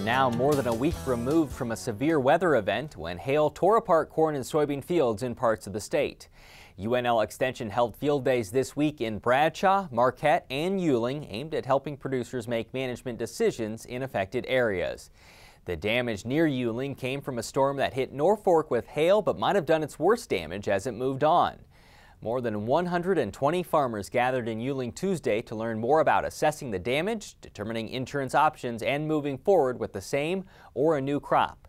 now more than a week removed from a severe weather event when hail tore apart corn and soybean fields in parts of the state. UNL Extension held field days this week in Bradshaw, Marquette, and Uehling, aimed at helping producers make management decisions in affected areas. The damage near Uehling came from a storm that hit Norfolk with hail but might have done its worst damage as it moved on. More than 120 farmers gathered in Uehling Tuesday to learn more about assessing the damage, determining insurance options, and moving forward with the same or a new crop.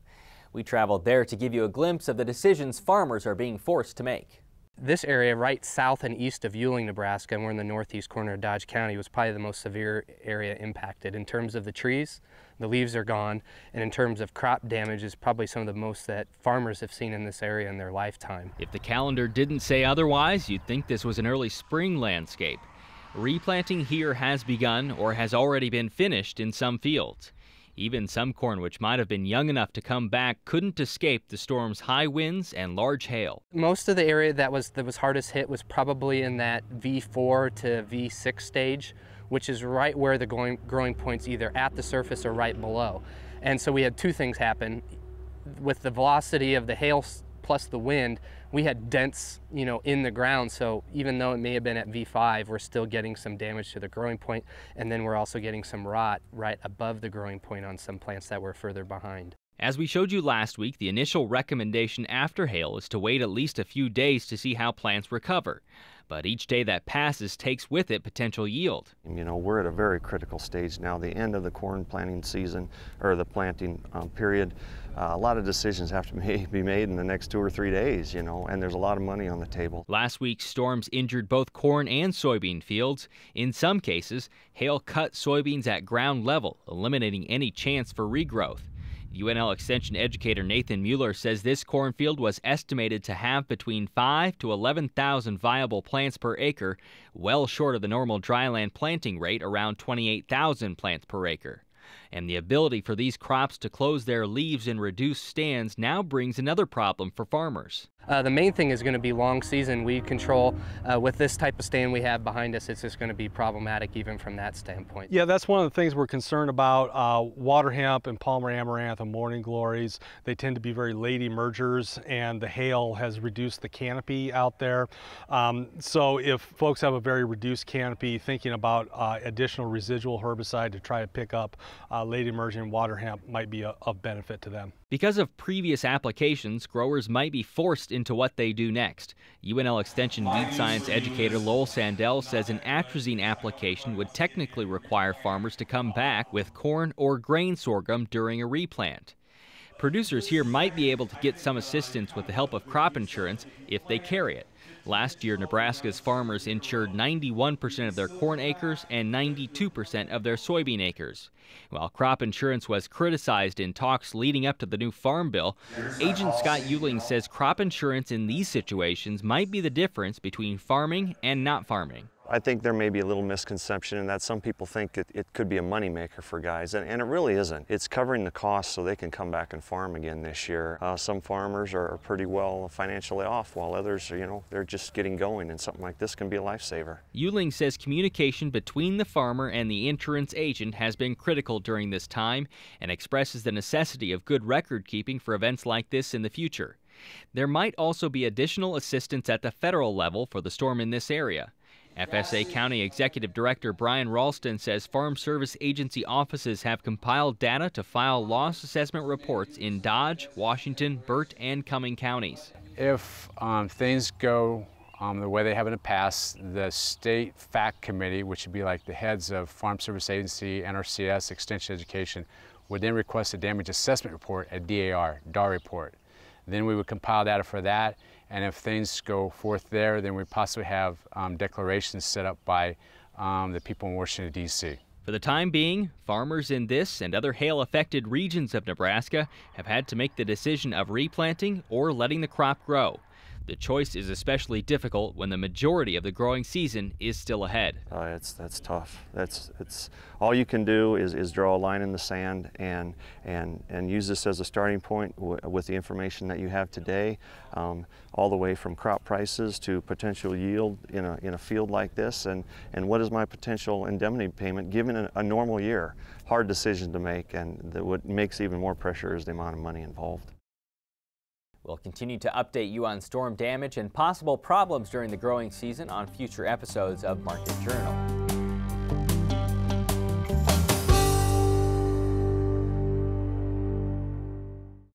We traveled there to give you a glimpse of the decisions farmers are being forced to make. This area right south and east of Uehling, Nebraska, and we're in the northeast corner of Dodge County, was probably the most severe area impacted. In terms of the trees, the leaves are gone, and in terms of crop damage is probably some of the most that farmers have seen in this area in their lifetime. If the calendar didn't say otherwise, you'd think this was an early spring landscape. Replanting here has begun or has already been finished in some fields. Even some corn which might have been young enough to come back couldn't escape the storm's high winds and large hail. Most of the area that was hardest hit was probably in that V4 to V6 stage, which is right where the growing point's either at the surface or right below. And so we had two things happen. With the velocity of the hail plus the wind, we had dents, in the ground. So even though it may have been at V5, we're still getting some damage to the growing point, and then we're also getting some rot right above the growing point on some plants that were further behind. As we showed you last week, the initial recommendation after hail is to wait at least a few days to see how plants recover. But each day that passes takes with it potential yield. We're at a very critical stage now, the end of the corn planting season, or the planting period. A lot of decisions have to be made in the next 2 or 3 days, and there's a lot of money on the table. Last week's storms injured both corn and soybean fields. In some cases, hail cut soybeans at ground level, eliminating any chance for regrowth. UNL Extension educator Nathan Mueller says this cornfield was estimated to have between 5,000 to 11,000 viable plants per acre, well short of the normal dryland planting rate around 28,000 plants per acre. And the ability for these crops to close their leaves in reduced stands now brings another problem for farmers. The main thing is going to be long season weed control. With this type of stand we have behind us, it's just going to be problematic even from that standpoint. Yeah, that's one of the things we're concerned about. Water hemp and Palmer amaranth and morning glories, they tend to be very late emergers, and the hail has reduced the canopy out there. So if folks have a very reduced canopy, thinking about additional residual herbicide to try to pick up late emerging water hemp might be of benefit to them. Because of previous applications, growers might be forced into what they do next. UNL Extension weed science educator Lowell Sandell says an atrazine application would technically require farmers to come back with corn or grain sorghum during a replant. Producers here might be able to get some assistance with the help of crop insurance if they carry it. Last year, Nebraska's farmers insured 91% of their corn acres and 92% of their soybean acres. While crop insurance was criticized in talks leading up to the new farm bill, Agent Scott Uehling says crop insurance in these situations might be the difference between farming and not farming. I think there may be a little misconception in that some people think it could be a moneymaker for guys, and it really isn't. It's covering the costs so they can come back and farm again this year. Some farmers are pretty well financially off, while others, they're just getting going, and something like this can be a lifesaver. Uehling says communication between the farmer and the insurance agent has been critical during this time and expresses the necessity of good record keeping for events like this in the future. There might also be additional assistance at the federal level for the storm in this area. FSA County Executive Director Brian Ralston says Farm Service Agency offices have compiled data to file loss assessment reports in Dodge, Washington, Burt, and Cumming counties. If things go the way they have in the past, the State FACT Committee, which would be like the heads of Farm Service Agency, NRCS, Extension Education, would then request a damage assessment report, a DAR report. Then we would compile data for that, and if things go forth there, then we possibly have declarations set up by the people in Washington, D.C. For the time being, farmers in this and other hail-affected regions of Nebraska have had to make the decision of replanting or letting the crop grow. The choice is especially difficult when the majority of the growing season is still ahead. That's tough. It's all you can do is draw a line in the sand and use this as a starting point with the information that you have today, all the way from crop prices to potential yield in a field like this, and what is my potential indemnity payment given a normal year. Hard decision to make, and what makes even more pressure is the amount of money involved. We'll continue to update you on storm damage and possible problems during the growing season on future episodes of Market Journal.